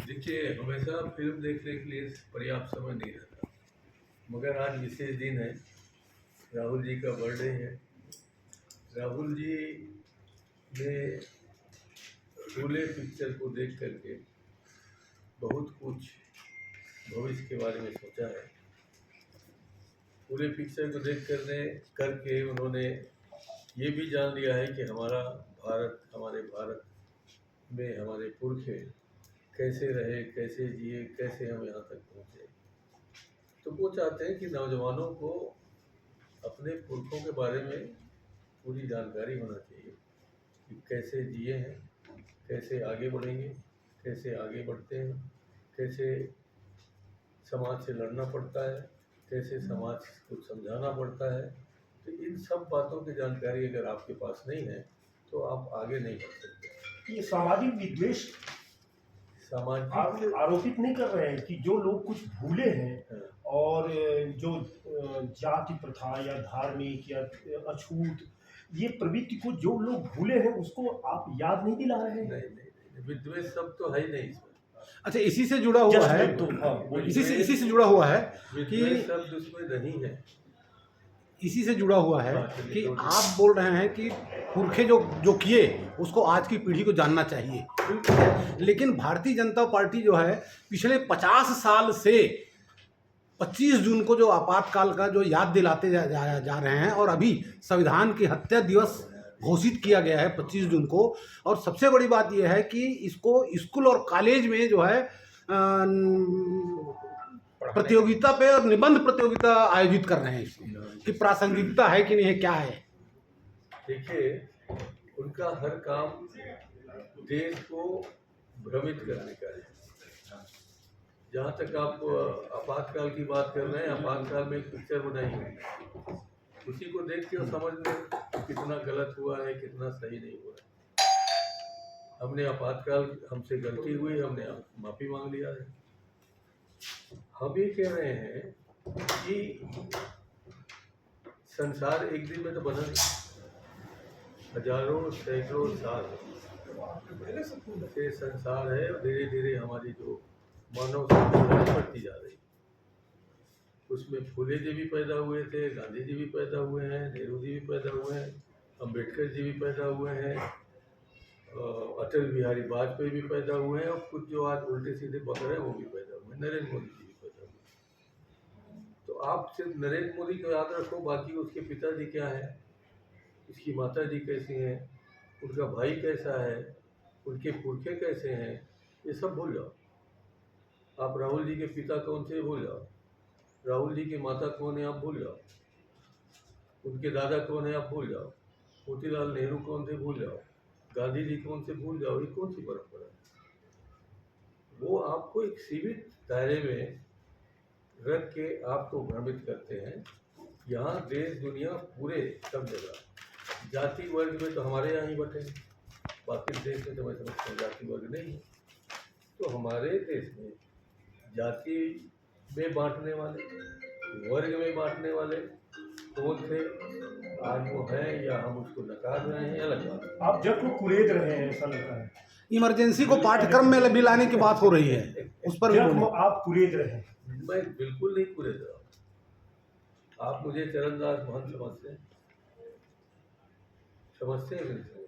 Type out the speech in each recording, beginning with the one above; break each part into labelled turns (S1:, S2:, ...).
S1: देखिए, हमेशा फिल्म देखने के लिए पर्याप्त समय नहीं रहता, मगर आज विशेष दिन है। राहुल जी का बर्थडे है। राहुल जी ने शोले पिक्चर को देख करके बहुत कुछ भविष्य के बारे में सोचा है। पूरे पिक्चर को देख करके उन्होंने ये भी जान लिया है कि हमारे भारत में हमारे पुरखे कैसे रहे, कैसे जिए, कैसे हम यहाँ तक पहुँचे। तो वो चाहते हैं कि नौजवानों को अपने पुरखों के बारे में पूरी जानकारी होना चाहिए कि कैसे जिए हैं, कैसे आगे बढ़ेंगे, कैसे आगे बढ़ते हैं, कैसे समाज से लड़ना पड़ता है, कैसे समाज को समझाना पड़ता है। तो इन सब बातों की जानकारी अगर आपके पास नहीं है तो आप आगे नहीं बढ़ सकते।
S2: ये सामाजिक विद्वेष
S1: सामाजिक
S2: आरोपित नहीं कर रहे हैं कि जो लोग कुछ भूले हैं
S1: हाँ।
S2: और जो जाति प्रथा या धार्मिक या अछूत ये प्रवृत्ति को जो लोग भूले हैं उसको आप याद नहीं दिला रहे हैं।
S1: नहीं, विद्वेष सब तो है ही नहीं इसमें।
S3: अच्छा, इसी से जुड़ा हुआ है
S2: तो हाँ,
S3: इसी से जुड़ा हुआ है कि
S1: विद्वेष शब्द उसमें नहीं है।
S3: इसी से जुड़ा हुआ है
S1: हाँ,
S3: कि आप बोल रहे हैं कि पुरखे जो किए उसको आज की पीढ़ी को जानना चाहिए, ठीक है। लेकिन भारतीय जनता पार्टी जो है पिछले 50 साल से 25 जून को जो आपातकाल का जो याद दिलाते जा रहे हैं, और अभी संविधान की हत्या दिवस घोषित किया गया है 25 जून को। और सबसे बड़ी बात यह है कि इसको स्कूल और कॉलेज में जो है प्रतियोगिता पे और निबंध प्रतियोगिता आयोजित कर रहे हैं इसको, कि प्रासंगिकता है कि नहीं है, क्या है।
S1: देखिए, उनका हर काम देश को भ्रमित करने का है। जहाँ तक आप आपातकाल की बात कर रहे हैं, आपातकाल में एक पिक्चर बनाई है, उसी को देख के समझ लें कितना गलत हुआ है, कितना सही नहीं हुआ है। हमने आपातकाल, हमसे गलती हुई, हमने माफ़ी मांग लिया है। हम ये कह रहे हैं कि संसार एक दिन में तो बना नहीं, हजारों सैकड़ों साल से संसार है, और धीरे धीरे हमारी जो मानव सभ्यता बढ़ती जा रही। उसमें फूले जी भी पैदा हुए थे, गांधी जी भी पैदा हुए हैं, नेहरू जी भी पैदा हुए हैं, अम्बेडकर जी भी पैदा हुए हैं, अटल बिहारी वाजपेयी भी पैदा हुए हैं, और कुछ जो आज उल्टे सीधे बकर हैं वो भी पैदा हुए हैं, नरेंद्र मोदी जी भी पैदा हुए हैं। तो आप सिर्फ नरेंद्र मोदी को याद रखो, बाकी उसके पिताजी क्या है, उसकी माता जी कैसी हैं, उनका भाई कैसा है, उनके पुरखे कैसे हैं, ये सब भूल जाओ। आप राहुल जी के पिता कौन थे भूल जाओ, राहुल जी की माता कौन है आप भूल जाओ, उनके दादा कौन है आप भूल जाओ, मोतीलाल नेहरू कौन थे भूल जाओ, गांधी जी कौन से भूल जाओ। ये कौन सी परंपरा है? वो आपको एक सीमित दायरे में रख के आपको भ्रमित करते हैं। यहाँ देश दुनिया पूरे सब जगह जाति वर्ग में तो हमारे यहाँ ही बटे, बाकी देश में तो मैं समझता हूँ जाति वर्ग नहीं है। तो हमारे देश में जाति में बांटने वाले, वर्ग में बांटने वाले कौन थे, आज वो हैं या हम उसको नकार रहे हैं, अलग बात है।
S2: आप जब को कुरेद रहे हैं, ऐसा लग रहा है।
S3: इमरजेंसी को पाठ्यक्रम में भी लाने की बात हो रही है, उस पर भी
S2: जब आप कुरेद रहे हैं।
S1: मैं बिल्कुल नहीं कुरेद रहा हूँ। आप मुझे चरणदास महंत समझते हैं कि नहीं समझते?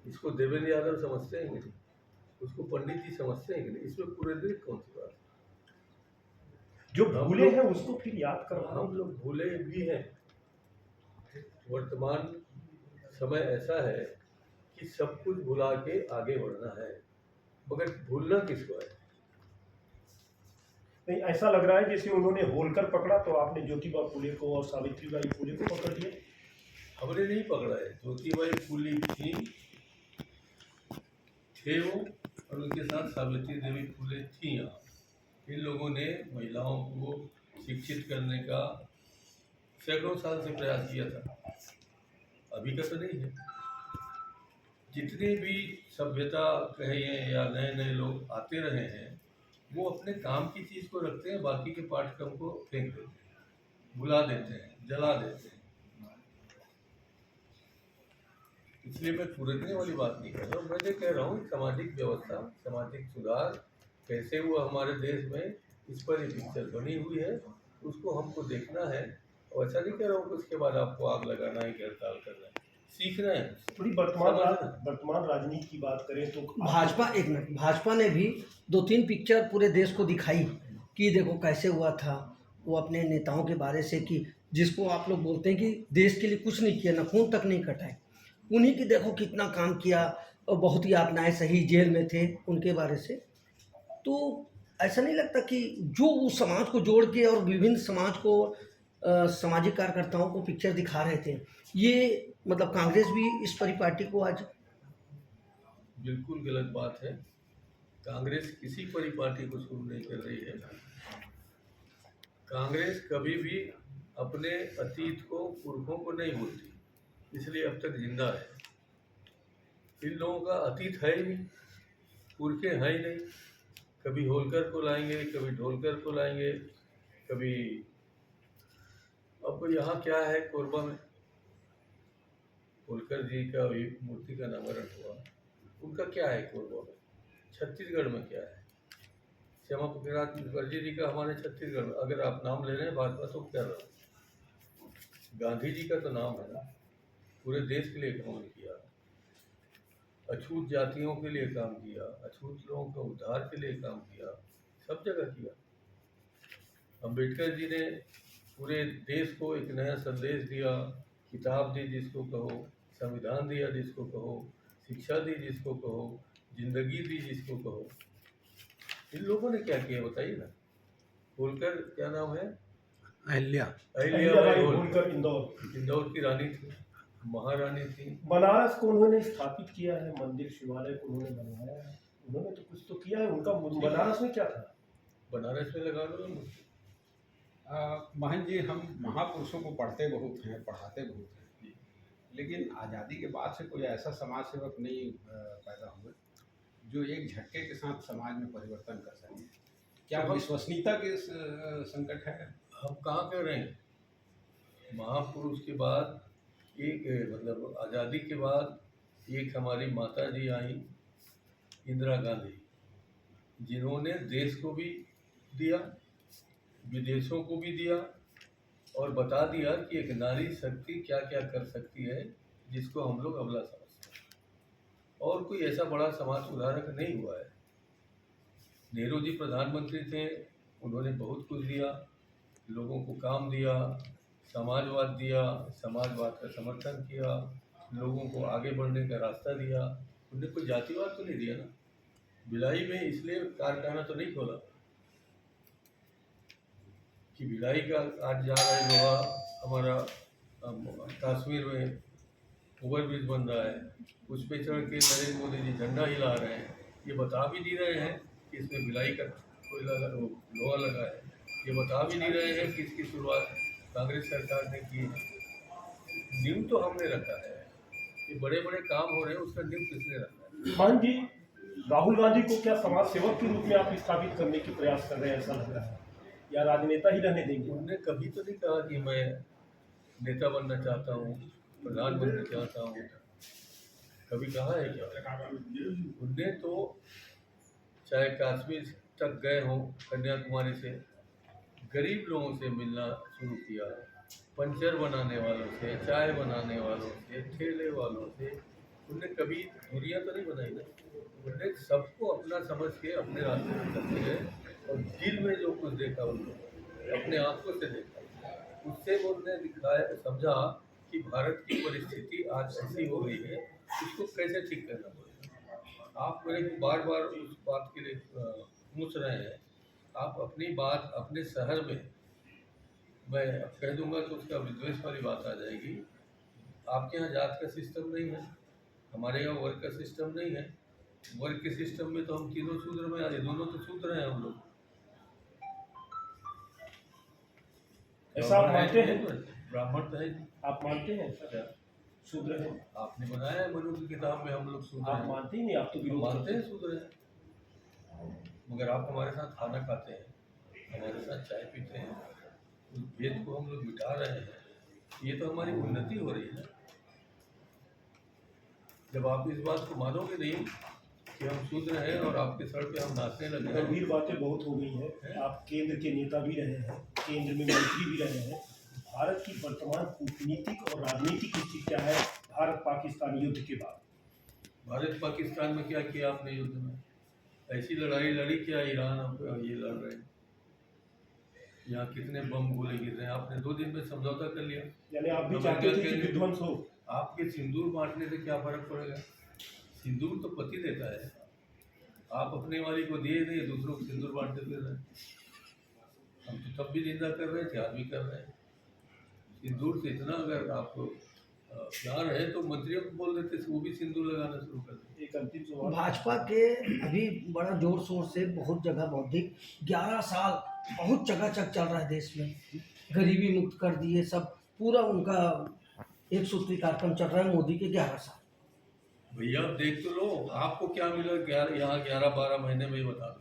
S1: इसको देवेंद्र यादव समझते हैं कि नहीं, उसको पंडित जी समझते हैं कि नहीं? इसमें कुरेदरी कौन सी बात है?
S2: जो भूले हैं उसको फिर याद करना।
S1: हम लोग भूले भी हैं। वर्तमान समय ऐसा है कि सब कुछ भुला के आगे बढ़ना है, मगर भूलना किसको है?
S2: नहीं, ऐसा लग रहा है जैसे उन्होंने होलकर पकड़ा तो आपने ज्योतिबा फुले को और सावित्रीबाई फुले को पकड़ लिया।
S1: हमने नहीं पकड़ा है, ज्योतिबाई फुले थे वो, और उनके साथ सावित्री देवी फुले थी। यहाँ इन लोगों ने महिलाओं को शिक्षित करने का सैकड़ों साल से प्रयास किया था, अभी का तो नहीं है। जितने भी सभ्यता कहिए या नए नए लोग आते रहे हैं, वो अपने काम की चीज़ को रखते हैं, बाकी के पाठ्यक्रम को फेंक देते हैं, भुला देते हैं, जला देते हैं। इसलिए मैं कूदने वाली बात नहीं कर रहा हूँ। मैं ये कह रहा हूँ सामाजिक व्यवस्था, सामाजिक सुधार कैसे हुआ हमारे देश में, इस पर एक पिक्चर बनी हुई है, उसको हमको देखना है। और ऐसा नहीं कह रहा हूँ कि उसके बाद आपको आग लगाना है कि हड़ताल करना है, सीखना है।
S2: थोड़ी
S1: समझना।
S2: वर्तमान राजनीति की बात करें तो
S4: भाजपा, एक मिनट, भाजपा ने भी 2-3 पिक्चर पूरे देश को दिखाई कि देखो कैसे हुआ था। वो अपने नेताओं के बारे से कि जिसको आप लोग बोलते हैं कि देश के लिए कुछ नहीं किया, ना खून तक नहीं कटाए, उन्हीं की देखो कितना काम किया और बहुत ही आपनाएं सही, जेल में थे, उनके बारे से। तो ऐसा नहीं लगता कि जो उस समाज को जोड़ के और विभिन्न समाज को सामाजिक कार्यकर्ताओं को पिक्चर दिखा रहे थे, ये मतलब कांग्रेस भी इस परिपाटी को आज
S1: बिल्कुल गलत बात है। कांग्रेस किसी परिपाटी को शुरू नहीं कर रही है। कांग्रेस कभी भी अपने अतीत को, पुरखों को नहीं भूलती, इसलिए अब तक जिंदा है। इन लोगों का अतीत है ही नहीं, पुरखे हैं ही नहीं। कभी होलकर को लाएंगे, कभी ढोलकर को लाएंगे, कभी अब यहाँ क्या है कोरबा में, होलकर जी का भी मूर्ति का अनावरण हुआ, उनका क्या है कोरबा में? छत्तीसगढ़ में क्या है? श्यामा प्रसाद मुखर्जी जी का हमारे छत्तीसगढ़ में, अगर आप नाम ले रहे हैं भाजपा तो क्या रहा, गांधी जी का तो नाम है ना, पूरे देश के लिए काम किया, अछूत जातियों के लिए काम किया, अछूत लोगों के उद्धार के लिए काम किया, सब जगह किया। अम्बेडकर जी ने पूरे देश को एक नया संदेश दिया, किताब दी जिसको कहो, संविधान दिया जिसको कहो, शिक्षा दी जिसको कहो, जिंदगी दी जिसको कहो। इन लोगों ने क्या किया बताइए ना। होलकर क्या नाम है?
S3: अहिल्या।
S1: अहिल्याबाई होलकर,
S2: होलकर इंदौर
S1: इंदौर की रानी थी, महारानी थी।
S2: बनारस को उन्होंने स्थापित किया है, मंदिर शिवालय को उन्होंने बनवाया है, उन्होंने तो कुछ तो किया है। उनका बनारस में क्या था?
S1: बनारस में लगा लो।
S3: महन जी, हम महापुरुषों को पढ़ते बहुत हैं, पढ़ाते बहुत हैं, लेकिन आज़ादी के बाद से कोई ऐसा समाज सेवक नहीं पैदा हुए जो एक झटके के साथ समाज में परिवर्तन कर सके। क्या विश्वसनीयता के संकट है?
S1: हम कहाँ कह रहे हैं? महापुरुष के बाद एक, मतलब आज़ादी के बाद एक हमारी माता जी आई, इंदिरा गांधी, जिन्होंने देश को भी दिया, विदेशों को भी दिया, और बता दिया कि एक नारी शक्ति क्या क्या कर सकती है, जिसको हम लोग अबला समझते हैं। और कोई ऐसा बड़ा समाज सुधारक नहीं हुआ है। नेहरू जी प्रधानमंत्री थे, उन्होंने बहुत कुछ दिया, लोगों को काम दिया, समाजवाद दिया, समाजवाद का समर्थन किया, लोगों को आगे बढ़ने का रास्ता दिया। उन्होंने कोई जातिवाद तो नहीं दिया ना। भिलाई में इसलिए कारखाना तो नहीं खोला कि भिलाई का आज जा रहा है लोहा, हमारा कश्मीर में ओवरब्रिज बन रहा है, उस पर चढ़ के नरेंद्र मोदी जी झंडा हिला रहे हैं। ये बता भी नहीं रहे हैं कि इसमें भिलाई का कोयला लोहा लगा है। ये बता भी नहीं रहे हैं कि इसकी शुरुआत कांग्रेस सरकार ने की है। नींव तो हमने रखा है। ये बड़े बड़े काम हो रहे हैं, उसका नींव किसने रखा है?
S2: मान जी, राहुल गांधी को क्या समाज सेवक के रूप में आप स्थापित करने के प्रयास कर रहे हैं, ऐसा लग रहा है, या राजनेता ही रहने देंगे?
S1: उन्होंने कभी तो नहीं कहा कि मैं नेता बनना चाहता हूँ, प्रधानमंत्री चाहता हूँ। कभी कहा है क्या? उनने तो चाहे कश्मीर तक गए हों, कन्याकुमारी से गरीब लोगों से मिलना शुरू किया, पंचर बनाने वालों से, चाय बनाने वालों से, ठेले वालों से। उनने कभी दूरियां तो नहीं बनाई ना। उनने सबको अपना समझ के अपने रास्ते में चलते गए, और दिल में जो कुछ देखा उन्होंने अपने आंखों से देखा, उससे उन्होंने दिखाया, समझा कि भारत की परिस्थिति आज ऐसी हो गई है, इसको कैसे ठीक करना पड़ेगा। आप मेरे को बार बार उस बात के लिए पूछ रहे हैं। आप अपनी बात अपने शहर में, मैं कह दूंगा तो उसका विद्वेष वाली बात आ जाएगी। आपके यहाँ जात का सिस्टम नहीं है, हमारे यहाँ वर्ग का सिस्टम नहीं है। वर्ग के सिस्टम में तो हम तीनों शूद्र में आ रहे, दोनों तो शूद्र हैं हम लोग।
S2: ऐसा आप मानते हैं?
S1: ब्राह्मण तो है।
S2: आप मानते हैं
S1: क्या
S2: शूद्र है?
S1: आपने बनाया है मनु की किताब में हम लोग शूद्र
S2: आप
S1: हैं।
S2: मानते ही नहीं, आप तो
S1: हम
S2: विरोध
S1: मानते
S2: करते
S1: हैं शूद्र हैं, मगर आप हमारे साथ खाना खाते हैं, हमारे साथ चाय पीते हैं, उस भेद को हम लोग मिटा रहे हैं। ये तो हमारी उन्नति हो रही है ना। जब आप इस बात को मानोगे नहीं कि हम शूद्र हैं और आपके सर पे हम नाचने लगे हैं,
S2: गंभीर बातें बहुत हो गई हैं। आप केंद्र के नेता भी रहे हैं, केंद्र में मंत्री भी रहे हैं। भारत की वर्तमान कूटनीतिक और राजनीतिक स्थिति क्या है भारत पाकिस्तान युद्ध के बाद?
S1: भारत पाकिस्तान में क्या किया आपने युद्ध में? ऐसी लड़ाई लड़ी क्या ईरान अब ये लड़ रहे हैं? यहाँ कितने बम गोले गिर रहे हैं? आपने 2 दिन में समझौता कर लिया।
S2: यानी आप भी
S1: तो
S2: चाहते
S1: मैं
S2: थे
S1: क्या
S2: कि
S1: कहेंगे?
S2: विध्वंस हो।
S1: आपके सिंदूर बांटने से क्या फर्क पड़ेगा? सिंदूर तो पति देता है। आप अपने वाली को दिए नहीं, दूसरों को सिंदूर बांटते फिर रहे हैं। हम तो तब भी निंदा कर रहे थे, आज भी कर रहे हैं। सिंदूर से इतना अगर आपको प्यार है तो मंत्रियों को बोल देते, वो भी सिंदूर लगाना शुरू कर देते।
S2: एक अंतिम सवाल।
S4: भाजपा के अभी बड़ा जोर शोर से बहुत जगह बौद्धिक 11 साल बहुत चकाचक चल रहा है देश में, गरीबी मुक्त कर दिए सब, पूरा उनका एक सूत्री कार्यक्रम चल रहा है मोदी के 11 साल।
S1: भैया आप देख तो लो, आपको क्या मिला? 11 यहाँ 11-12 महीने में ही बता दो।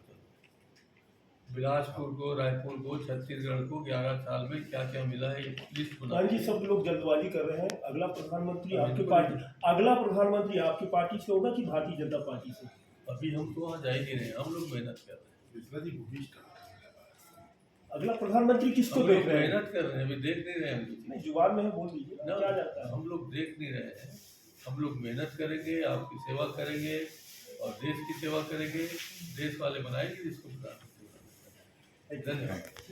S1: बिलासपुर को, रायपुर को, छत्तीसगढ़ को 11 साल में क्या क्या मिला है, ये लिस्ट बना।
S2: हाँ जी, सब लोग जल्दबाजी कर रहे हैं। अगला प्रधानमंत्री आपकी पार्टी से होगा कि भारतीय जनता पार्टी से?
S1: अभी हम तो वहाँ जा ही नहीं रहे हैं, हम लोग मेहनत कर रहे हैं।
S2: अगला प्रधानमंत्री किसको
S1: हम लोग
S2: देख रहे हैं?
S1: मेहनत कर रहे हैं, अभी देख नहीं रहे हैं हम किसी को।
S2: नहीं, जुबान में है, बोल दीजिए
S1: ना,
S2: क्या जाता है।
S1: हम लोग देख नहीं रहे हैं। हम लोग मेहनत करेंगे, आपकी सेवा करेंगे और देश की सेवा करेंगे। देश वाले बनाएंगे जिसको प्रधानमंत्री बनाना है। धन्यवाद।